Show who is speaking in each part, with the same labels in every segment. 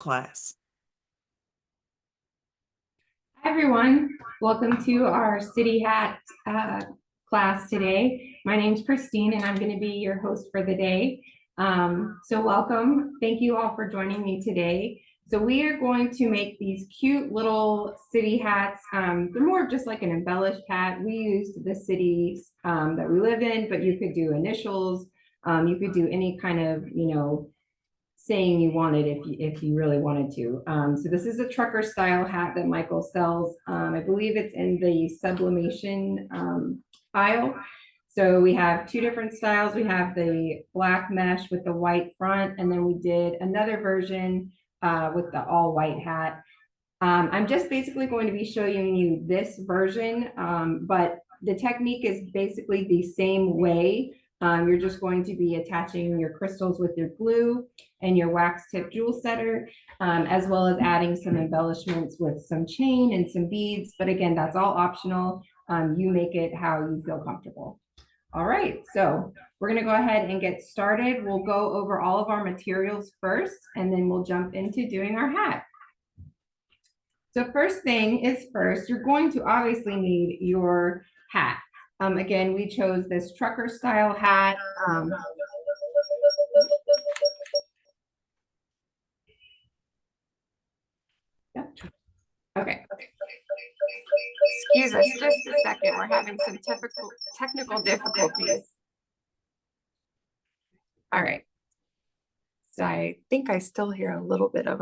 Speaker 1: class.
Speaker 2: Hi everyone, welcome to our City Hat class today. My name's Christine and I'm going to be your host for the day. So welcome, thank you all for joining me today. So we are going to make these cute little city hats. They're more of just like an embellished hat. We used the cities that we live in, but you could do initials. You could do any kind of, saying you wanted if you really wanted to. So this is a trucker style hat that Michael sells. I believe it's in the Sublimation aisle. So we have two different styles. We have the black mesh with the white front, and then we did another version with the all white hat. I'm just basically going to be showing you this version, but the technique is basically the same way. You're just going to be attaching your crystals with your glue and your wax tip jewel setter, as well as adding some embellishments with some chain and some beads. But again, that's all optional. You make it how you feel comfortable. All right, so we're gonna go ahead and get started. We'll go over all of our materials first, and then we'll jump into doing our hat. So first thing is first, you're going to obviously need your hat. Again, we chose this trucker style hat. Okay. Excuse us just a second. We're having some technical difficulties. All right. So I think I still hear a little bit of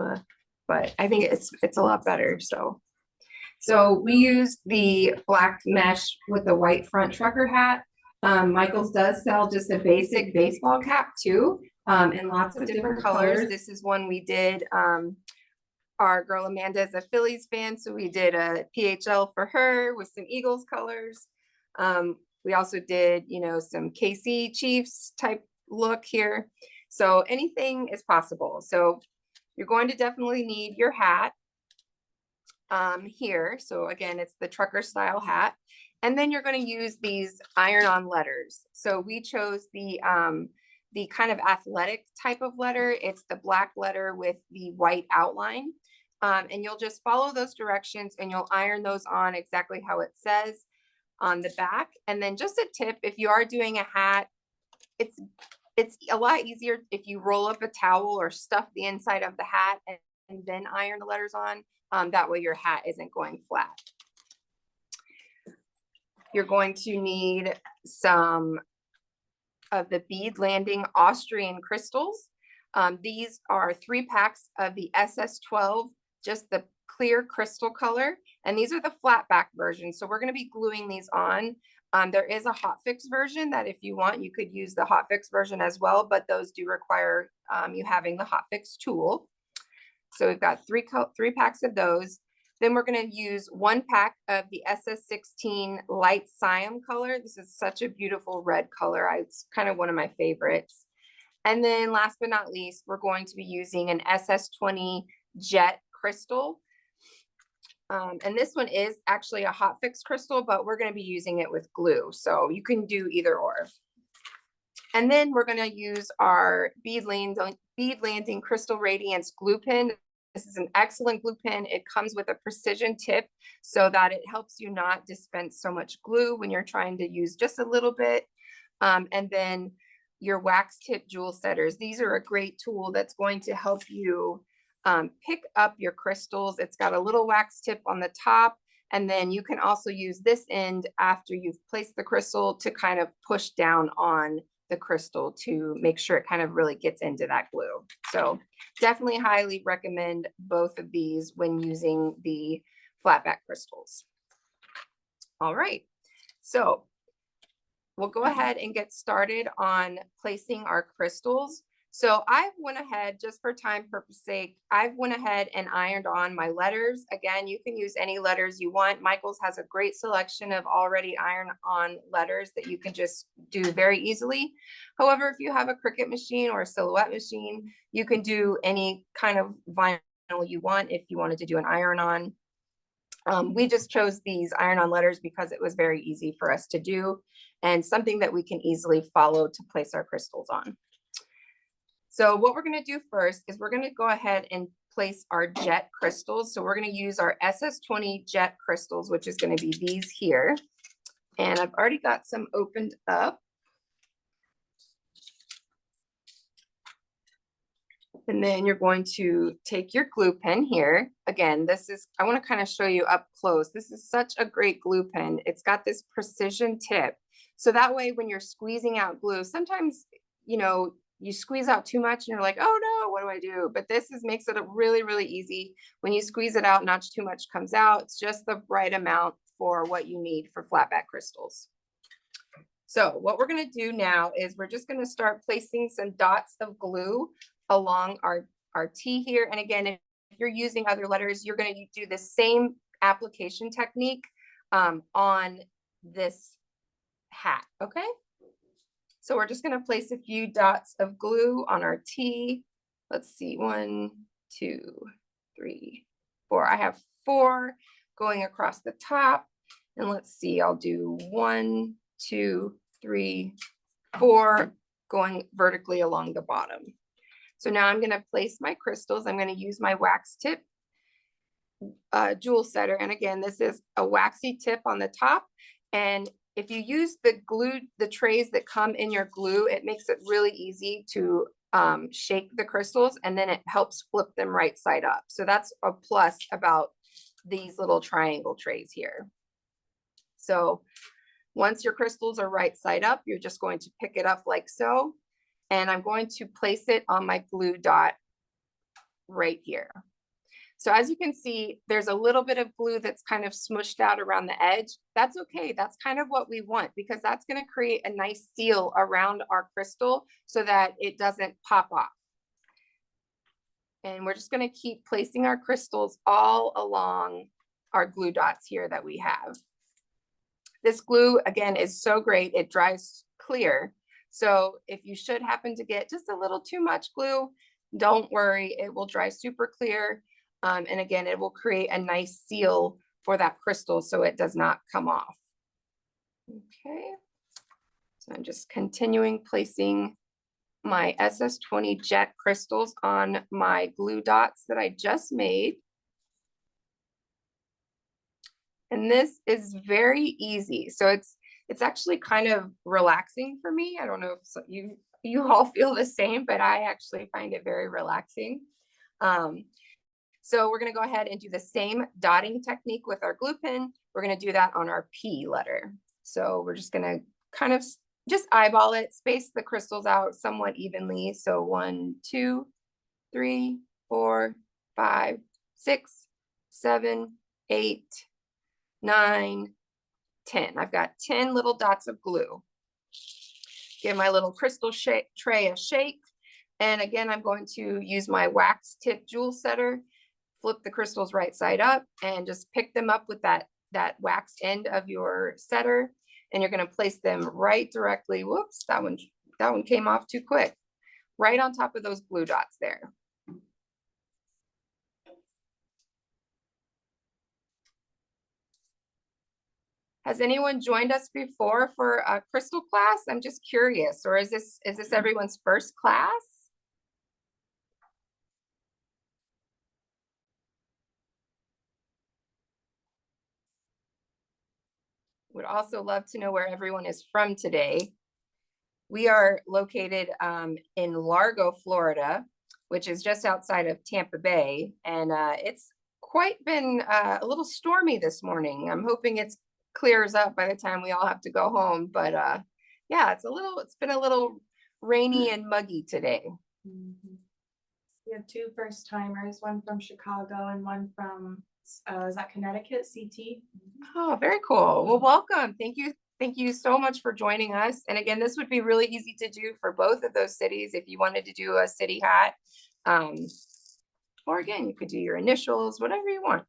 Speaker 2: but I think it's a lot better. So we used the black mesh with the white front trucker hat. Michael's does sell just a basic baseball cap too, in lots of different colors. This is one we did. Our girl Amanda is a Phillies fan, so we did a PHL for her with some Eagles colors. We also did, some KC Chiefs type look here. So anything is possible. So you're going to definitely need your hat here. So again, it's the trucker style hat. And then you're going to use these iron-on letters. So we chose the kind of athletic type of letter. It's the black letter with the white outline. And you'll just follow those directions and you'll iron those on exactly how it says on the back. And then just a tip, if you are doing a hat, it's a lot easier if you roll up a towel or stuff the inside of the hat and then iron the letters on. That way your hat isn't going flat. You're going to need some of the bead landing Austrian crystals. These are 3 packs of the SS12, just the clear crystal color. And these are the flat back version. So we're going to be gluing these on. There is a hot fix version that if you want, you could use the hot fix version as well, but those do require you having the hot fix tool. So we've got 3 packs of those. Then we're going to use 1 pack of the SS16 light Siam color. This is such a beautiful red color. It's kind of one of my favorites. And then last but not least, we're going to be using an SS20 jet crystal. And this one is actually a hot fix crystal, but we're going to be using it with glue. So you can do either or. And then we're going to use our Bead Landing Crystal Radiance glue pen. This is an excellent glue pen. It comes with a precision tip so that it helps you not dispense so much glue when you're trying to use just a little bit. And then your wax tip jewel setters. These are a great tool that's going to help you pick up your crystals. It's got a little wax tip on the top. And then you can also use this end after you've placed the crystal to kind of push down on the crystal to make sure it kind of really gets into that glue. So definitely highly recommend both of these when using the flat back crystals. All right, so we'll go ahead and get started on placing our crystals. So I went ahead, just for time purpose sake, I went ahead and ironed on my letters. Again, you can use any letters you want. Michael's has a great selection of already iron on letters that you can just do very easily. However, if you have a Cricut machine or a Silhouette machine, you can do any kind of vinyl you want if you wanted to do an iron on. We just chose these iron on letters because it was very easy for us to do and something that we can easily follow to place our crystals on. So what we're going to do first is we're going to go ahead and place our jet crystals. So we're going to use our SS20 jet crystals, which is going to be these here. And I've already got some opened up. And then you're going to take your glue pen here. Again, I want to kind of show you up close. This is such a great glue pen. It's got this precision tip. So that way, when you're squeezing out glue, sometimes, you know, you squeeze out too much and you're like, oh no, what do I do? But this makes it really, really easy. When you squeeze it out, not too much comes out. It's just the right amount for what you need for flat back crystals. So what we're going to do now is we're just going to start placing some dots of glue along our T here. And again, if you're using other letters, you're going to do the same application technique on this hat, okay? So we're just going to place a few dots of glue on our T. Let's see, 1, 2, 3, 4. I have 4 going across the top. And let's see, I'll do 1, 2, 3, 4 going vertically along the bottom. So now I'm going to place my crystals. I'm going to use my wax tip jewel setter. And again, this is a waxy tip on the top. And if you use the trays that come in your glue, it makes it really easy to shake the crystals, and then it helps flip them right side up. So that's a plus about these little triangle trays here. So once your crystals are right side up, you're just going to pick it up like so. And I'm going to place it on my glue dot right here. So as you can see, there's a little bit of glue that's kind of smushed out around the edge. That's okay. That's kind of what we want, because that's going to create a nice seal around our crystal so that it doesn't pop off. And we're just going to keep placing our crystals all along our glue dots here that we have. This glue, again, is so great. It dries clear. So if you should happen to get just a little too much glue, don't worry, it will dry super clear. And again, it will create a nice seal for that crystal so it does not come off. Okay, so I'm just continuing placing my SS20 jet crystals on my glue dots that I just made. And this is very easy. So it's actually kind of relaxing for me. I don't know if you all feel the same, but I actually find it very relaxing. So we're going to go ahead and do the same dotting technique with our glue pen. We're going to do that on our P letter. So we're just going to kind of just eyeball it, space the crystals out somewhat evenly. So 1, 2, 3, 4, 5, 6, 7, 8, 9, 10. I've got 10 little dots of glue. Give my little crystal tray a shake. And again, I'm going to use my wax tip jewel setter, flip the crystals right side up, and just pick them up with that wax end of your setter. And you're going to place them right directly. Whoops, that one came off too quick. Right on top of those glue dots there. Has anyone joined us before for a crystal class? I'm just curious, or is this everyone's first class? Would also love to know where everyone is from today. We are located in Largo, Florida, which is just outside of Tampa Bay. And it's quite been a little stormy this morning. I'm hoping it clears up by the time we all have to go home. But yeah, it's been a little rainy and muggy today.
Speaker 1: Mm-hmm. We have 2 first timers, one from Chicago and one from, is that Connecticut, CT?
Speaker 2: Oh, very cool. Well, welcome. Thank you. Thank you so much for joining us. And again, this would be really easy to do for both of those cities if you wanted to do a city hat. Or again, you could do your initials, whatever you want.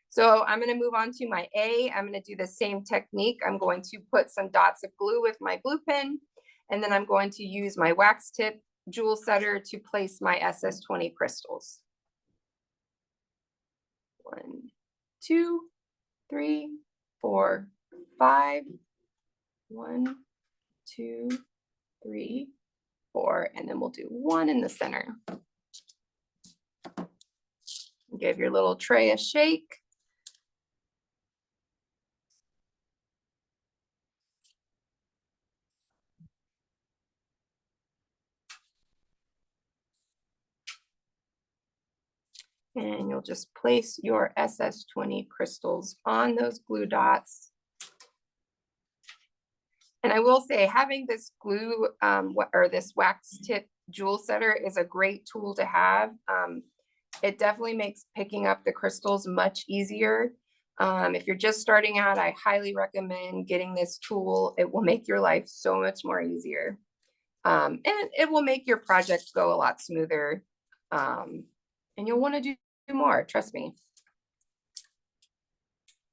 Speaker 2: So I'm going to move on to my A. I'm going to do the same technique. I'm going to put some dots of glue with my glue pen, and then I'm going to use my wax tip jewel setter to place my SS20 crystals. 1, 2, 3, 4, 5. 1, 2, 3, 4, and then we'll do 1 in the center. Give your little tray a shake. And you'll just place your SS20 crystals on those glue dots. And I will say, having this glue or this wax tip jewel setter is a great tool to have. It definitely makes picking up the crystals much easier. If you're just starting out, I highly recommend getting this tool. It will make your life so much more easier. And it will make your project go a lot smoother. And you'll want to do more, trust me.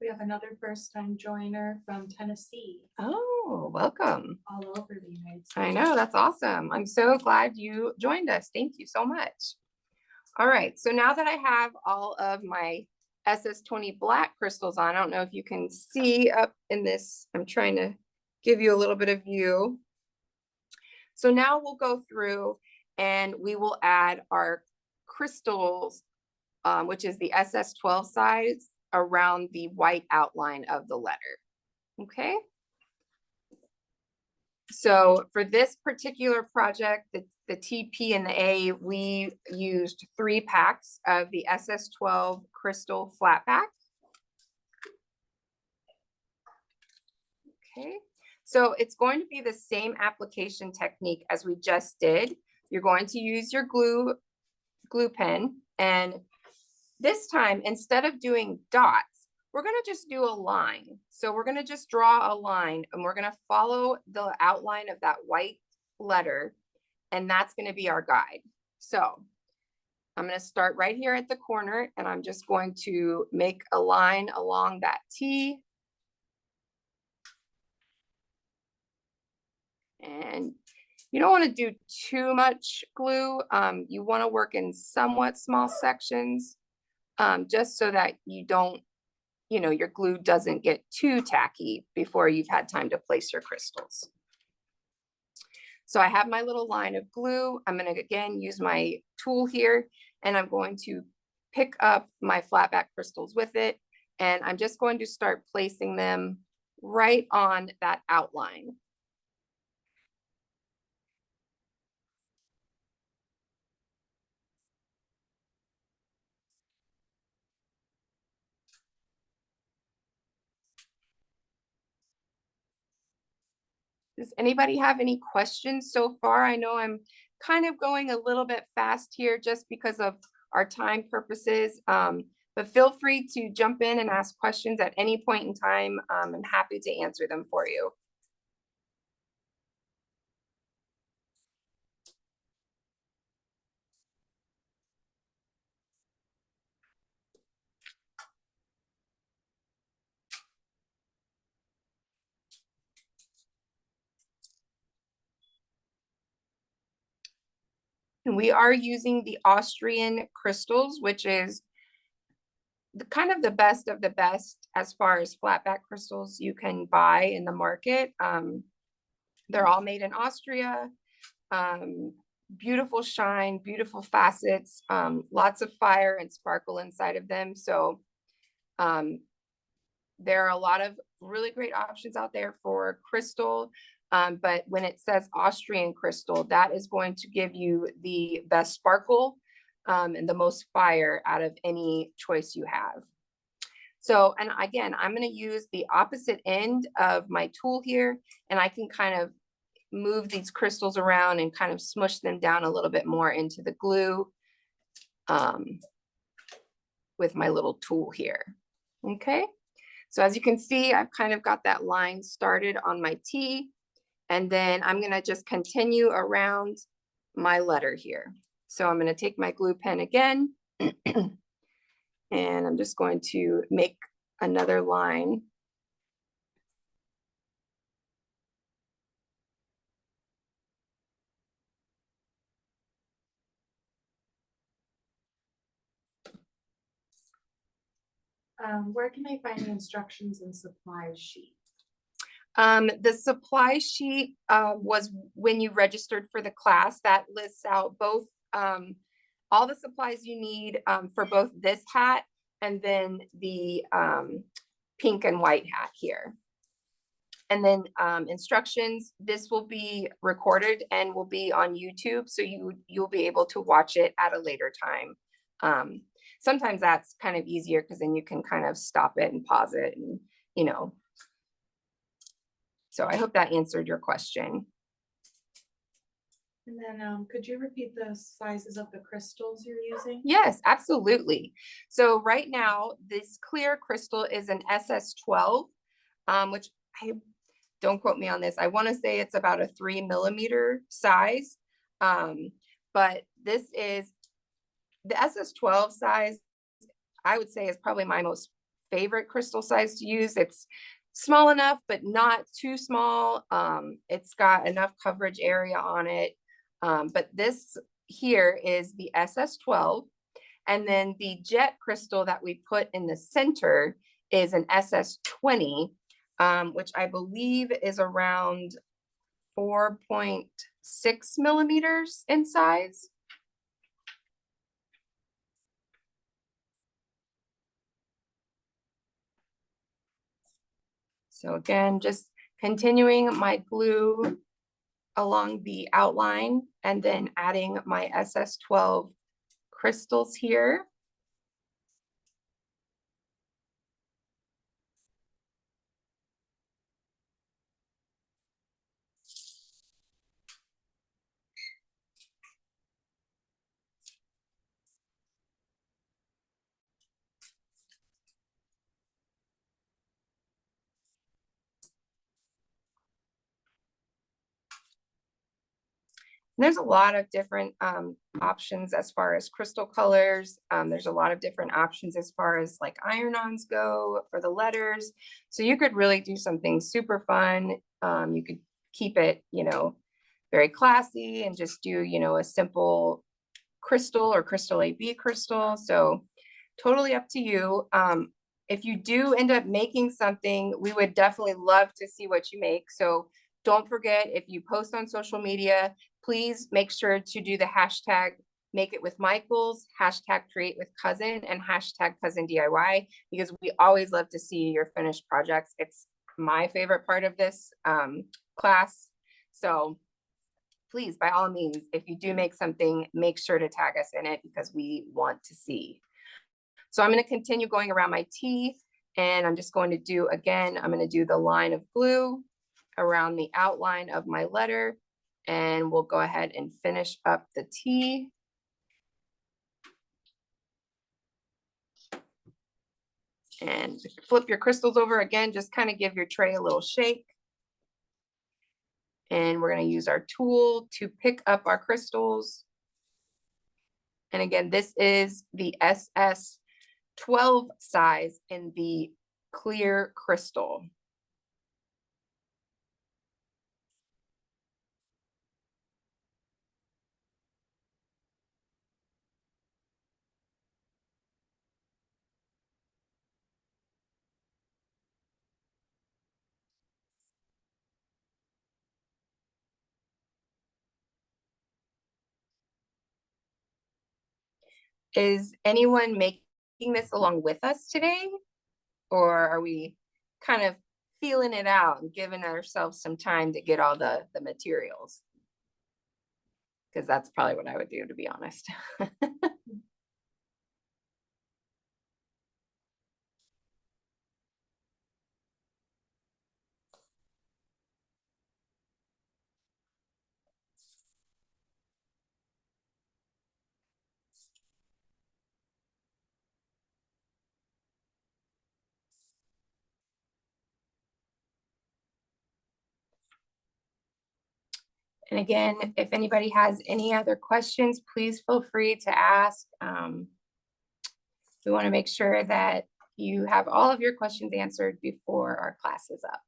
Speaker 1: We have another first-time joiner from Tennessee,
Speaker 2: Oh, welcome.
Speaker 1: all over the United States.
Speaker 2: I know, that's awesome. I'm so glad you joined us. Thank you so much. All right, so now that I have all of my SS20 black crystals on, I don't know if you can see up in this, I'm trying to give you a little bit of view. So now we'll go through and we will add our crystals, which is the SS12 size, around the white outline of the letter. Okay. So for this particular project, the TP and the A, we used 3 packs of the SS12 crystal flat pack. Okay. So it's going to be the same application technique as we just did. You're going to use your glue pen, and this time, instead of doing dots, we're going to just do a line. So we're going to just draw a line, and we're going to follow the outline of that white letter, and that's going to be our guide. So I'm going to start right here at the corner, and I'm just going to make a line along that T. And you don't want to do too much glue. You want to work in somewhat small sections, just so that you don't, your glue doesn't get too tacky before you've had time to place your crystals. So I have my little line of glue. I'm going to, again, use my tool here, and I'm going to pick up my flat back crystals with it. And I'm just going to start placing them right on that outline. Does anybody have any questions so far? I know I'm kind of going a little bit fast here just because of our time purposes, but feel free to jump in and ask questions at any point in time. I'm happy to answer them for you. And we are using the Austrian crystals, which is kind of the best of the best as far as flatback crystals you can buy in the market. They're all made in Austria. Beautiful shine, beautiful facets, lots of fire and sparkle inside of them. So there are a lot of really great options out there for crystal. But when it says Austrian crystal, that is going to give you the best sparkle and the most fire out of any choice you have. So, and again, I'm going to use the opposite end of my tool here, and I can kind of move these crystals around and kind of smush them down a little bit more into the glue with my little tool here. Okay. So as you can see, I've kind of got that line started on my T, and then I'm going to just continue around my letter here. So I'm going to take my glue pen again, and I'm just going to make another line.
Speaker 1: Where can I find the instructions and supplies sheet?
Speaker 2: The supply sheet was when you registered for the class. That lists out both all the supplies you need for both this hat and then the pink and white hat here. And then instructions, this will be recorded and will be on YouTube, so you'll be able to watch it at a later time. Sometimes that's kind of easier because then you can kind of stop it and pause it, and you know. So I hope that answered your question.
Speaker 1: And then could you repeat the sizes of the crystals you're using?
Speaker 2: Yes, absolutely. So right now, this clear crystal is an SS12, which don't quote me on this. I want to say it's about a 3 millimeter size. But this is the SS12 size, I would say, is probably my most favorite crystal size to use. It's small enough, but not too small. It's got enough coverage area on it. But this here is the SS12. And then the jet crystal that we put in the center is an SS20, which I believe is around 4.6 millimeters in size. So again, just continuing my glue along the outline and then adding my SS12 crystals here. There's a lot of different options as far as crystal colors. There's a lot of different options as far as like iron-ons go for the letters. So you could really do something super fun. You could keep it, you know, very classy and just do, you know, a simple crystal or crystal AB crystal. So totally up to you. If you do end up making something, we would definitely love to see what you make. So don't forget, if you post on social media, please make sure to do the hashtag make it with Michaels, hashtag create with cousin, and hashtag cousin DIY, because we always love to see your finished projects. It's my favorite part of this class. So please, by all means, if you do make something, make sure to tag us in it because we want to see. So I'm going to continue going around my T, and I'm just going to do, again, I'm going to do the line of glue around the outline of my letter, and we'll go ahead and finish up the T. And flip your crystals over again, just kind of give your tray a little shake. And we're going to use our tool to pick up our crystals. And again, this is the SS12 size in the clear crystal. Is anyone making this along with us today? Or are we kind of feeling it out and giving ourselves some time to get all the materials? Because that's probably what I would do, to be honest. And again, if anybody has any other questions, please feel free to ask. We want to make sure that you have all of your questions answered before our class is up.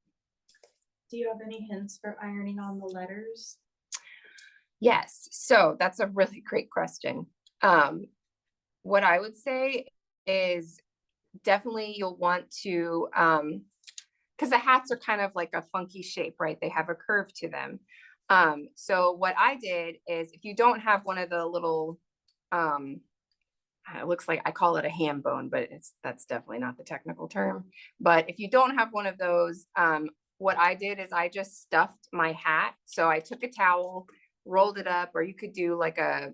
Speaker 1: Do you have any hints for ironing on the letters?
Speaker 2: Yes, so that's a really great question. What I would say is definitely you'll want to, because the hats are kind of like a funky shape, right? They have a curve to them. So what I did is, if you don't have one of the little it looks like I call it a ham bone, but that's definitely not the technical term. But if you don't have one of those, what I did is I just stuffed my hat. So I took a towel, rolled it up, or you could do like a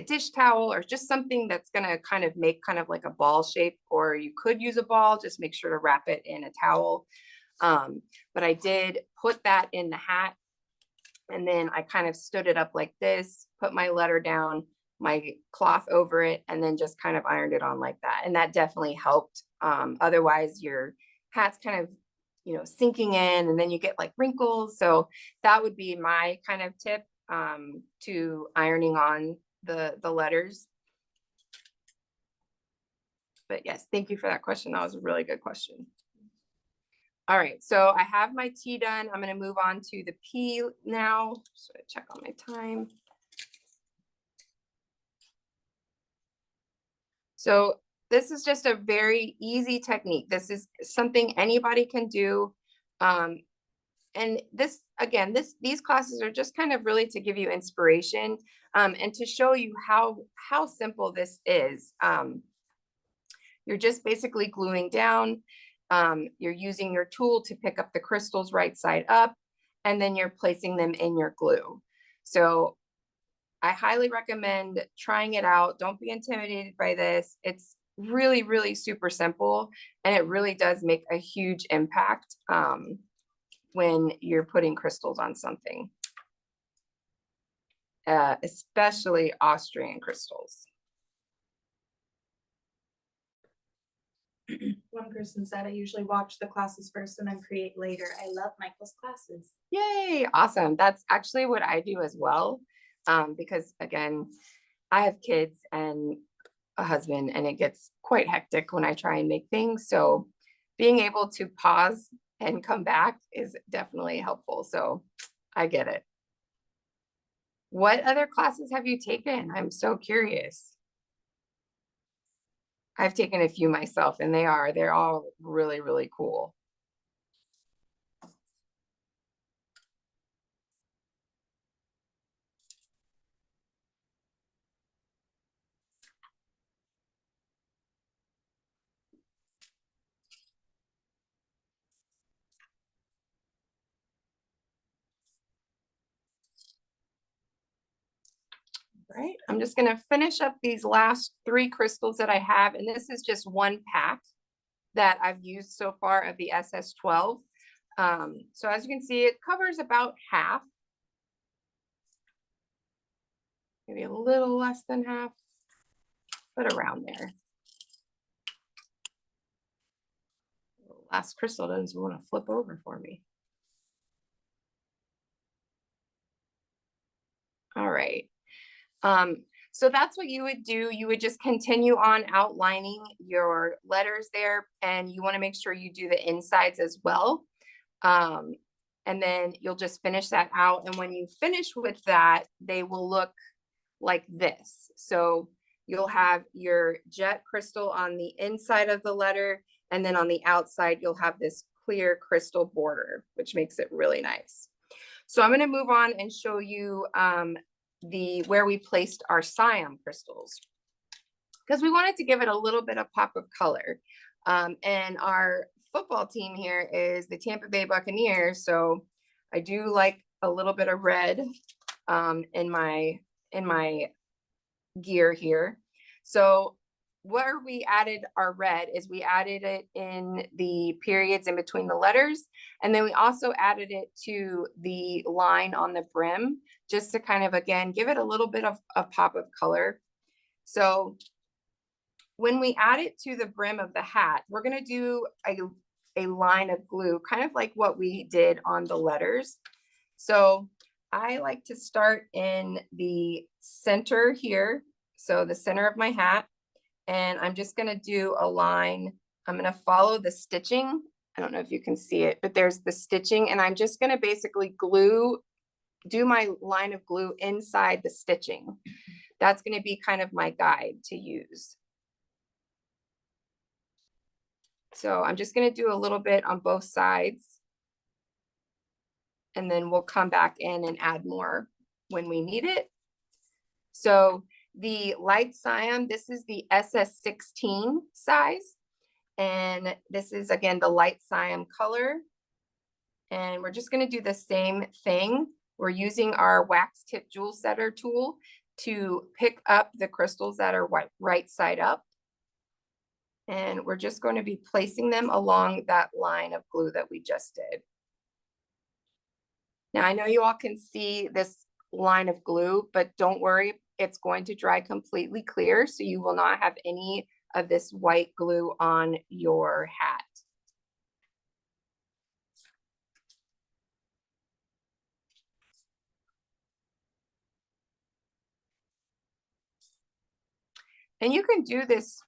Speaker 2: dish towel or just something that's gonna kind of make kind of like a ball shape, or you could use a ball, just make sure to wrap it in a towel. But I did put that in the hat, and then I kind of stood it up like this, put my letter down, my cloth over it, and then just kind of ironed it on like that. And that definitely helped. Otherwise your hat's kind of, sinking in, and then you get like wrinkles. So that would be my kind of tip to ironing on the letters. But yes, thank you for that question. That was a really good question. All right, so I have my T done. I'm going to move on to the P now. So check on my time. So this is just a very easy technique. This is something anybody can do. And this, again, these classes are just kind of really to give you inspiration and to show you how simple this is. You're just basically gluing down. You're using your tool to pick up the crystals right side up, and then you're placing them in your glue. So I highly recommend trying it out. Don't be intimidated by this. It's really, really super simple, and it really does make a huge impact when you're putting crystals on something, especially Austrian crystals.
Speaker 1: One person said, I usually watch the classes first and then create later. I love Michael's classes.
Speaker 2: Yay, awesome. That's actually what I do as well. Because again, I have kids and a husband, and it gets quite hectic when I try and make things. So being able to pause and come back is definitely helpful. So I get it. What other classes have you taken? I'm so curious. I've taken a few myself, and they're all really, really cool. Right, I'm just going to finish up these last 3 crystals that I have, and this is just one pack that I've used so far of the SS12. So as you can see, it covers about half, maybe a little less than half, but around there. Last crystal doesn't want to flip over for me. All right. So that's what you would do. You would just continue on outlining your letters there, and you want to make sure you do the insides as well. And then you'll just finish that out. And when you finish with that, they will look like this. So you'll have your jet crystal on the inside of the letter, and then on the outside, you'll have this clear crystal border, which makes it really nice. So I'm going to move on and show you where we placed our Siam crystals, because we wanted to give it a little bit of pop of color. And our football team here is the Tampa Bay Buccaneers, so I do like a little bit of red in my gear here. So where we added our red is we added it in the periods in between the letters, and then we also added it to the line on the brim, just to kind of, again, give it a little bit of a pop of color. So when we add it to the brim of the hat, we're going to do a line of glue, kind of like what we did on the letters. So I like to start in the center here, so the center of my hat, and I'm just going to do a line. I'm going to follow the stitching. I don't know if you can see it, but there's the stitching, and I'm just going to basically do my line of glue inside the stitching. That's going to be kind of my guide to use. So I'm just going to do a little bit on both sides, and then we'll come back in and add more when we need it. So the light Siam, this is the SS16 size. And this is, again, the light Siam color. And we're just going to do the same thing. We're using our wax tip jewel setter tool to pick up the crystals that are right side up. And we're just going to be placing them along that line of glue that we just did. Now, I know you all can see this line of glue, but don't worry, it's going to dry completely clear, so you will not have any of this white glue on your hat. And you can do this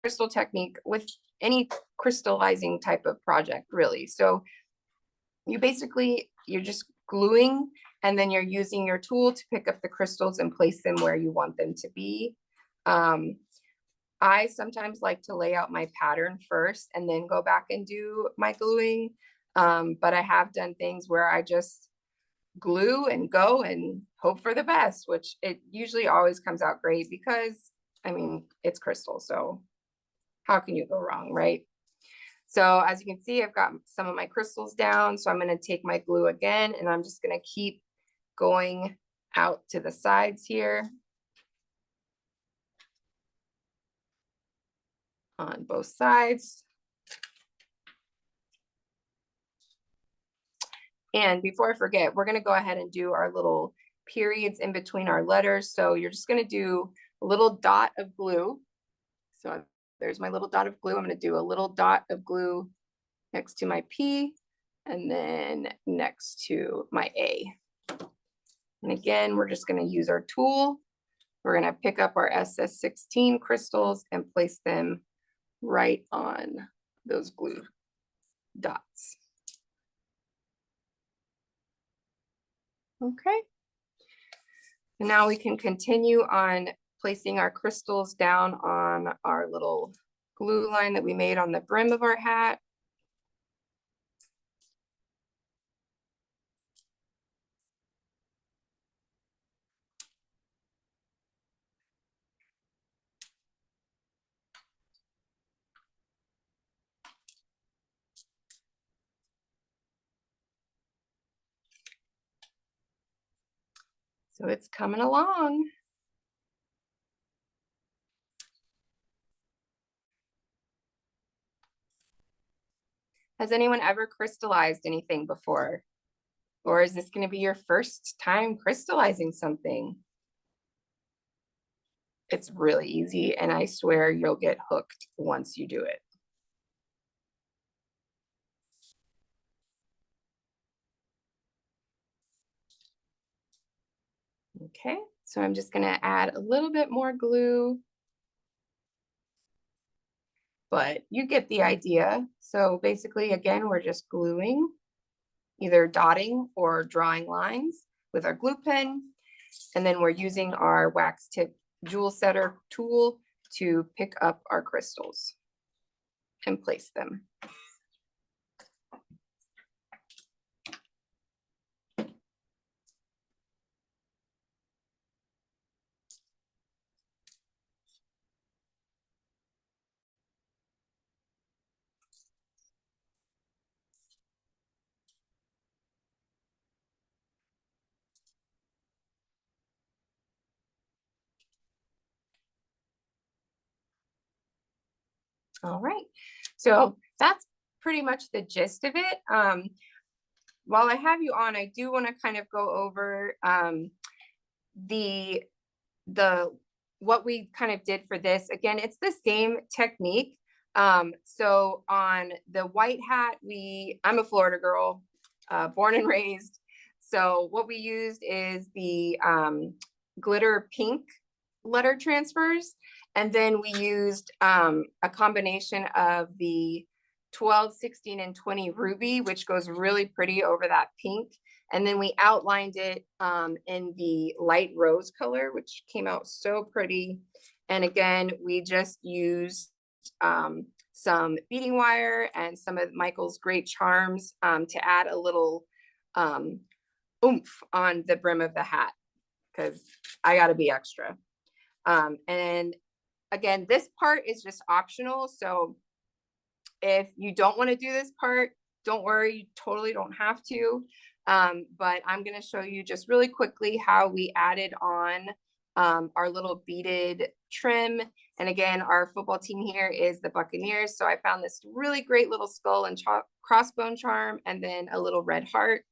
Speaker 2: crystal technique with any crystallizing type of project, really. So you basically, you're just gluing, and then you're using your tool to pick up the crystals and place them where you want them to be. I sometimes like to lay out my pattern first and then go back and do my gluing. But I have done things where I just glue and go and hope for the best, which it usually always comes out great because, I mean, it's crystal, so how can you go wrong, right? So as you can see, I've got some of my crystals down, so I'm going to take my glue again, and I'm just going to keep going out to the sides here on both sides. And before I forget, we're going to go ahead and do our little periods in between our letters. So you're just going to do a little dot of glue. So there's my little dot of glue. I'm going to do a little dot of glue next to my P and then next to my A. And again, we're just going to use our tool. We're going to pick up our SS16 crystals and place them right on those glue dots. Okay. And now we can continue on placing our crystals down on our little glue line that we made on the brim of our hat. So it's coming along. Has anyone ever crystallized anything before? Or is this going to be your first time crystallizing something? It's really easy, and I swear you'll get hooked once you do it. Okay, so I'm just going to add a little bit more glue, but you get the idea. So basically, again, we're just gluing, either dotting or drawing lines with our glue pen, and then we're using our wax tip jewel setter tool to pick up our crystals and place them. All right, so that's pretty much the gist of it. While I have you on, I do want to kind of go over the what we kind of did for this. Again, it's the same technique. So on the white hat, I'm a Florida girl, born and raised. So what we used is the glitter pink letter transfers. And then we used a combination of the 12, 16, and 20 ruby, which goes really pretty over that pink. And then we outlined it in the light rose color, which came out so pretty. And again, we just used some beading wire and some of Michael's great charms to add a little oomph on the brim of the hat, because I got to be extra. And again, this part is just optional. So if you don't want to do this part, don't worry, you totally don't have to. But I'm going to show you just really quickly how we added on our little beaded trim. And again, our football team here is the Buccaneers. So I found this really great little skull and crossbone charm, and then a little red heart.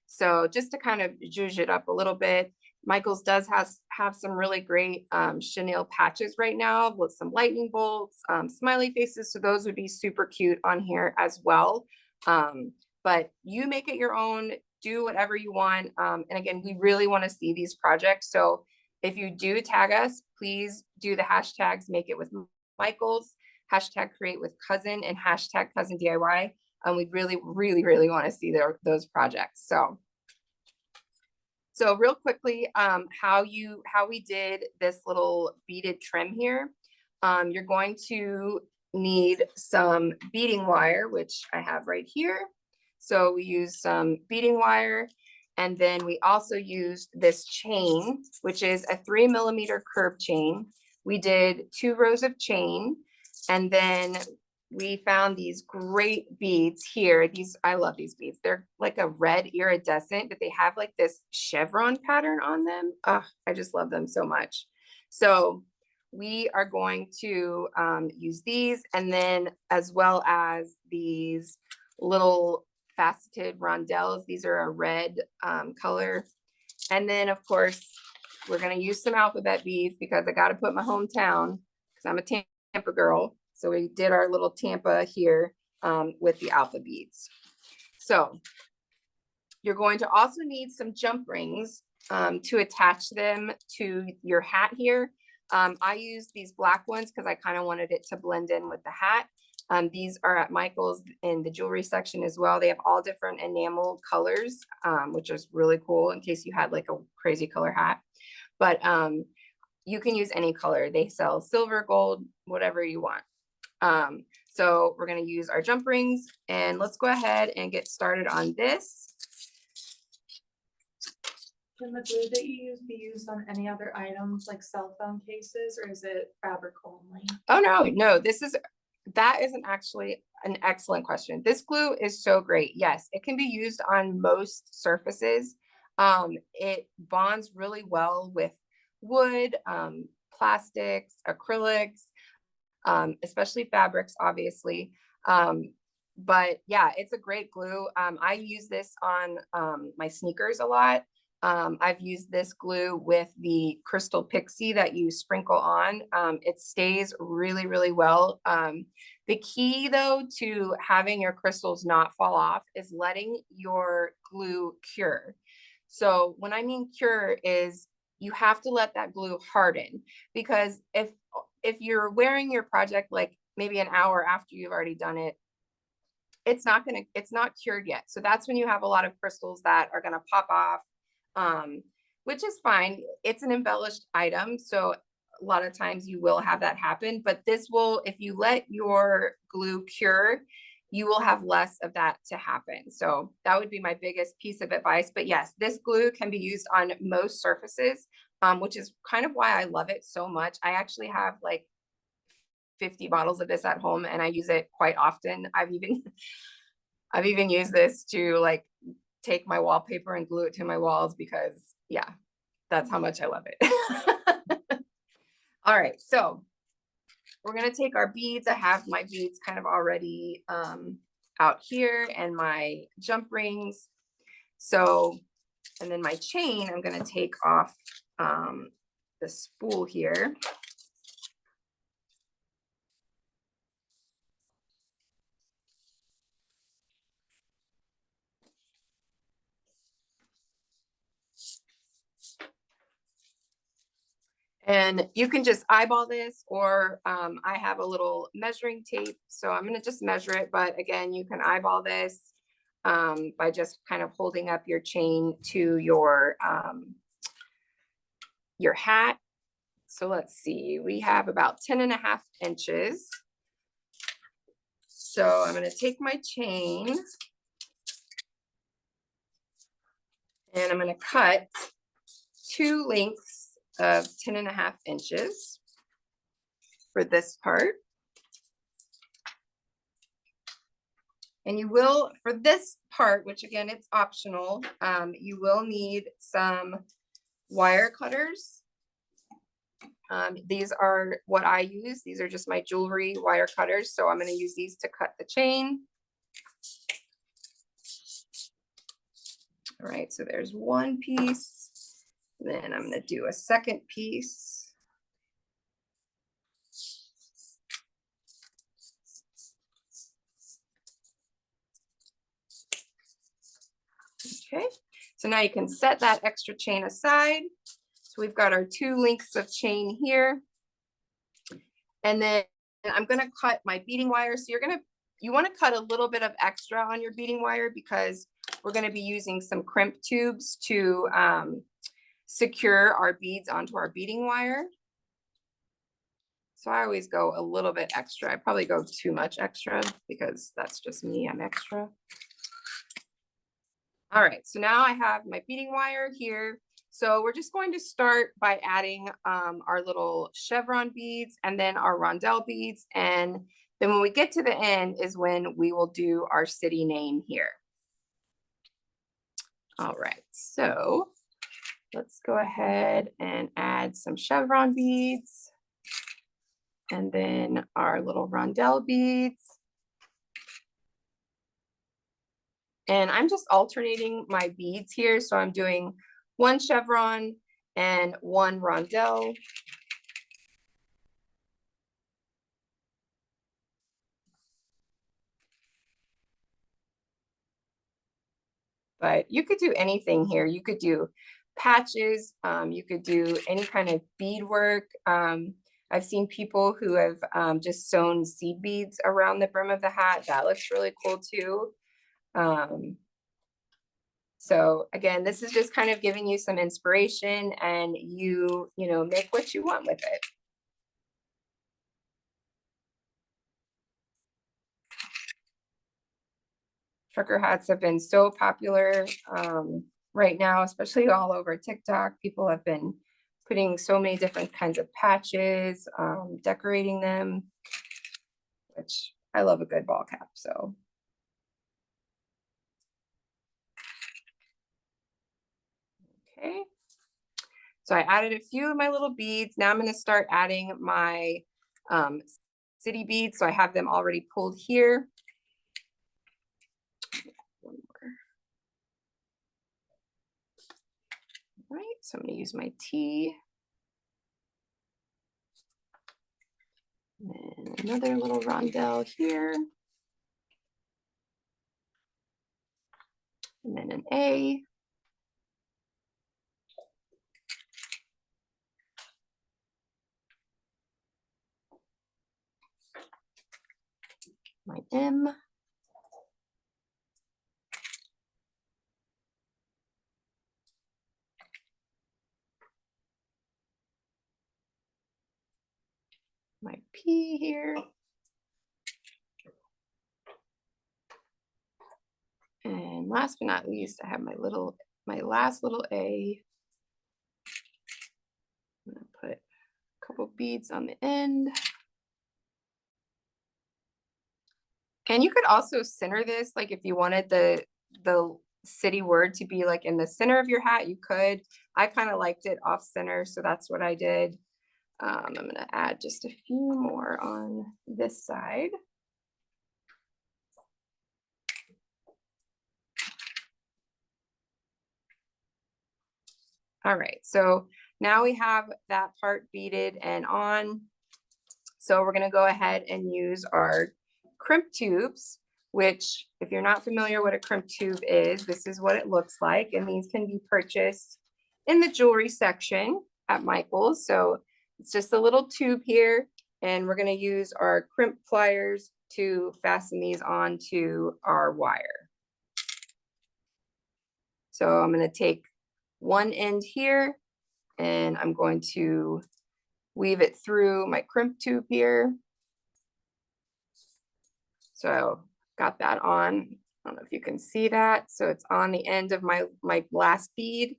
Speaker 2: So just to kind of zhuzh it up a little bit. Michael's does have some really great chenille patches right now with some lightning bolts, smiley faces. So those would be super cute on here as well. But you make it your own, do whatever you want. And again, we really want to see these projects. So if you do tag us, please do the hashtags, make it with Michael's, hashtag create with cousin, and hashtag cousin DIY. We really, really, really want to see those projects. So real quickly, how we did this little beaded trim here. You're going to need some beading wire, which I have right here. So we use some beading wire, and then we also used this chain, which is a 3 millimeter curved chain. We did 2 rows of chain, and then we found these great beads here. I love these beads. They're like a red iridescent, but they have like this chevron pattern on them. Oh, I just love them so much. So we are going to use these, and then as well as these little faceted rondelles. These are a red color. And then of course, we're going to use some alphabet beads because I got to put my hometown, because I'm a Tampa girl. So we did our little Tampa here with the alpha beads. So you're going to also need some jump rings to attach them to your hat here. I used these black ones because I kind of wanted it to blend in with the hat. These are at Michael's in the jewelry section as well. They have all different enamel colors, which is really cool in case you had like a crazy color hat. But you can use any color. They sell silver, gold, whatever you want. So we're going to use our jump rings, and let's go ahead and get started on this.
Speaker 1: Can the glue that you use be used on any other items like cell phone cases, or is it fabric only?
Speaker 2: Oh, no, that isn't actually an excellent question. This glue is so great. Yes, it can be used on most surfaces. It bonds really well with wood, plastics, acrylics, especially fabrics, obviously. But yeah, it's a great glue. I use this on my sneakers a lot. I've used this glue with the crystal pixie that you sprinkle on. It stays really, really well. The key though to having your crystals not fall off is letting your glue cure. So when I mean cure is you have to let that glue harden, because if you're wearing your project like maybe an hour after you've already done it, it's not cured yet. So that's when you have a lot of crystals that are gonna pop off. Which is fine. It's an embellished item. So a lot of times you will have that happen, but this will, if you let your glue cure, you will have less of that to happen. So that would be my biggest piece of advice. But yes, this glue can be used on most surfaces, which is kind of why I love it so much. I actually have like 50 bottles of this at home, and I use it quite often. I've even used this to like take my wallpaper and glue it to my walls, because yeah, that's how much I love it. All right, so we're gonna take our beads. I have my beads kind of already out here, and my jump rings. So, and then my chain, I'm gonna take off the spool here. And you can just eyeball this, or I have a little measuring tape, so I'm going to just measure it. But again, you can eyeball this by just kind of holding up your chain to your hat. So let's see, we have about 10.5 inches. So I'm going to take my chain, and I'm going to cut 2 lengths of 10.5 inches for this part. And you will, for this part, which again, it's optional, you will need some wire cutters. These are what I use. These are just my jewelry wire cutters. So I'm going to use these to cut the chain. All right, so there's one piece. Then I'm going to do a second piece. Okay, so now you can set that extra chain aside. So we've got our 2 lengths of chain here. And then I'm going to cut my beading wire. So you want to cut a little bit of extra on your beading wire because we're going to be using some crimp tubes to secure our beads onto our beading wire. So I always go a little bit extra. I probably go too much extra because that's just me, I'm extra. All right, so now I have my beading wire here. So we're just going to start by adding our little chevron beads and then our rondelle beads. And then when we get to the end is when we will do our city name here. All right, so let's go ahead and add some chevron beads and then our little rondelle beads. And I'm just alternating my beads here. So I'm doing 1 chevron and 1 rondelle. But you could do anything here. You could do patches. You could do any kind of beadwork. I've seen people who have just sewn seed beads around the brim of the hat. That looks really cool too. So again, this is just kind of giving you some inspiration and you know, make what you want with it. Trucker hats have been so popular right now, especially all over TikTok. People have been putting so many different kinds of patches, decorating them, which I love a good ball cap, so. Okay, so I added a few of my little beads. Now I'm going to start adding my city beads. So I have them already pulled here. One more. All right, so I'm going to use my T. And another little rondelle here. And then an A. My M. My P here. And last but not least, I have my last little A. I'm gonna put a couple beads on the end. And you could also center this, like if you wanted the city word to be like in the center of your hat, you could. I kind of liked it off center, so that's what I did. I'm gonna add just a few more on this side. All right, so now we have that part beaded and on. So we're gonna go ahead and use our crimp tubes, which if you're not familiar what a crimp tube is, this is what it looks like. And these can be purchased in the jewelry section at Michael's. So it's just a little tube here, and we're going to use our crimp pliers to fasten these onto our wire. So I'm going to take one end here and I'm going to weave it through my crimp tube here. So got that on. I don't know if you can see that. So it's on the end of my last bead.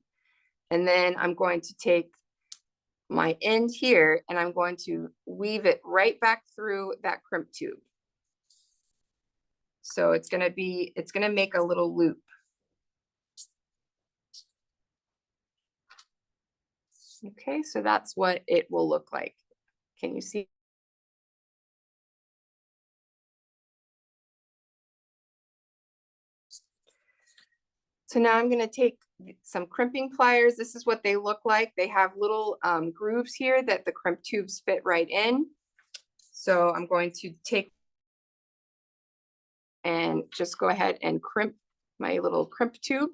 Speaker 2: And then I'm going to take my end here, and I'm going to weave it right back through that crimp tube. So it's gonna make a little loop. Okay, so that's what it will look like. Can you see? So now I'm gonna take some crimping pliers. This is what they look like. They have little grooves here that the crimp tubes fit right in. So I'm going to take and just go ahead and crimp my little crimp tube.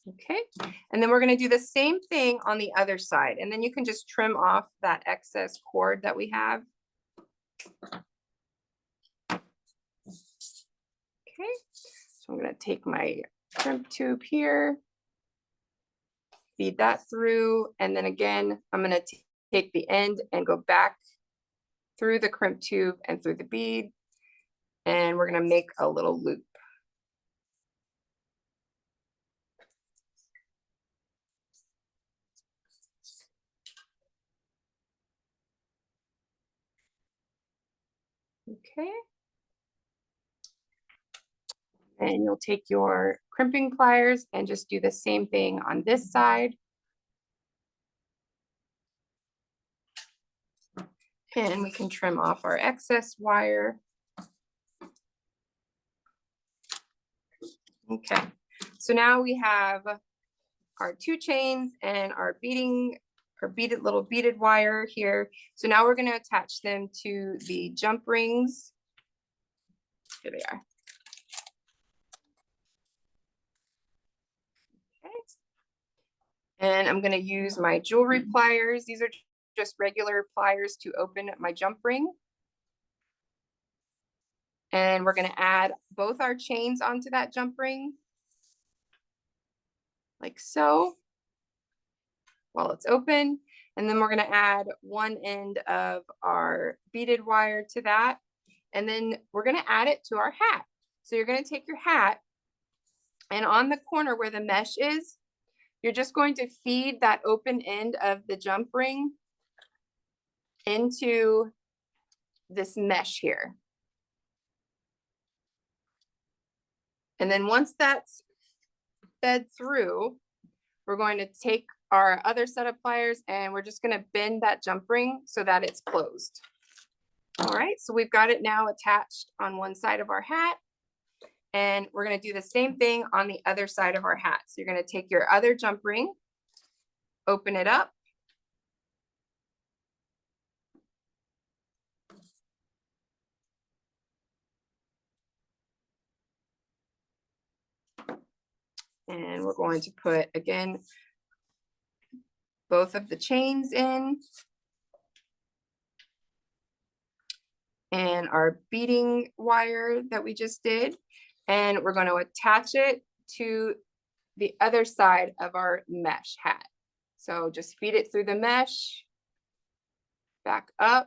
Speaker 2: Okay, and then we're gonna do the same thing on the other side, and then you can just trim off that excess cord that we have. Okay, so I'm gonna take my crimp tube here, feed that through, and then again, I'm gonna take the end and go back through the crimp tube and through the bead, and we're gonna make a little loop. Okay. And you'll take your crimping pliers and just do the same thing on this side. And we can trim off our excess wire. Okay, so now we have our 2 chains and our little beaded wire here. So now we're going to attach them to the jump rings. Here they are. Okay. And I'm going to use my jewelry pliers. These are just regular pliers to open my jump ring. And we're going to add both our chains onto that jump ring, like so, while it's open. And then we're going to add one end of our beaded wire to that. And then we're going to add it to our hat. So you're going to take your hat, and on the corner where the mesh is, you're just going to feed that open end of the jump ring into this mesh here. And then once that's fed through, we're going to take our other set of pliers and we're just going to bend that jump ring so that it's closed. All right, so we've got it now attached on one side of our hat, and we're going to do the same thing on the other side of our hat. So you're going to take your other jump ring, open it up, and we're going to put, again, both of the chains in and our beading wire that we just did, and we're going to attach it to the other side of our mesh hat. So just feed it through the mesh, back up,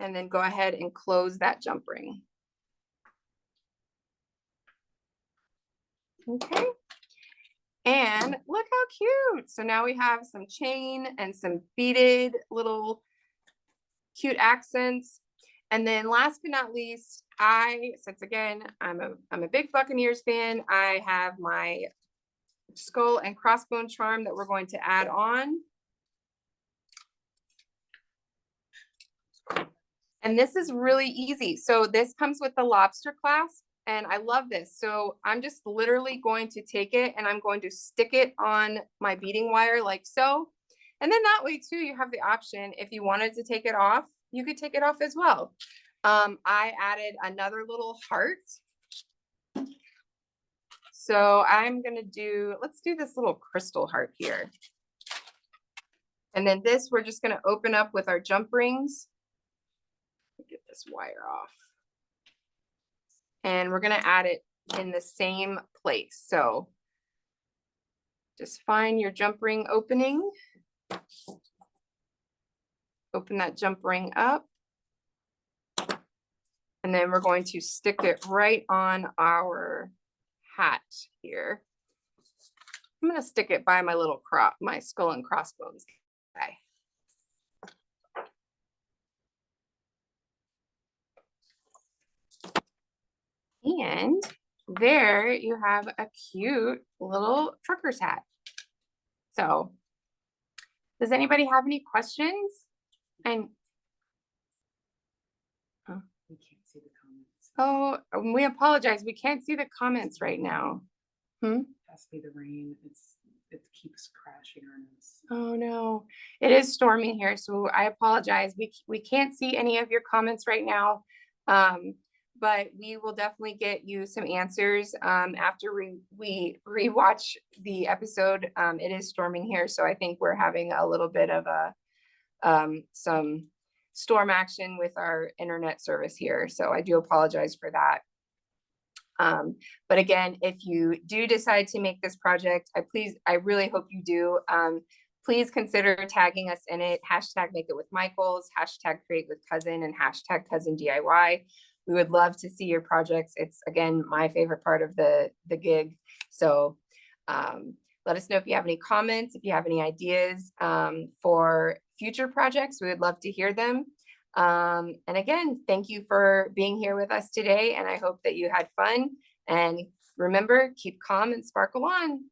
Speaker 2: and then go ahead and close that jump ring. Okay. And look how cute. So now we have some chain and some beaded little cute accents. And then last but not least, since again, I'm a big Buccaneers fan, I have my skull and crossbone charm that we're going to add on. And this is really easy. So this comes with the lobster clasp, and I love this. So I'm just literally going to take it and I'm going to stick it on my beading wire like so. And then that way too, you have the option, if you wanted to take it off, you could take it off as well. I added another little heart. So I'm gonna let's do this little crystal heart here. And then this, we're just gonna open up with our jump rings. Get this wire off. And we're gonna add it in the same place. So just find your jump ring opening. Open that jump ring up. And then we're going to stick it right on our hat here. I'm gonna stick it by my little my skull and crossbones guy. And there you have a cute little trucker's hat. So does anybody have any questions? And
Speaker 3: We can't see the comments.
Speaker 2: oh, we apologize. We can't see the comments right now.
Speaker 3: It has to be the rain. It keeps crashing on us.
Speaker 2: Oh no, it is storming here, so I apologize. We can't see any of your comments right now. But we will definitely get you some answers after we rewatch the episode. It is storming here, so I think we're having a little bit of some storm action with our internet service here. So I do apologize for that. But again, if you do decide to make this project, I really hope you do. Please consider tagging us in it. Hashtag make it with Michaels, hashtag create with cousin, and hashtag cousin DIY. We would love to see your projects. It's again, my favorite part of the gig. So let us know if you have any comments, if you have any ideas for future projects. We would love to hear them. And again, thank you for being here with us today. And I hope that you had fun. And remember, keep calm and sparkle on.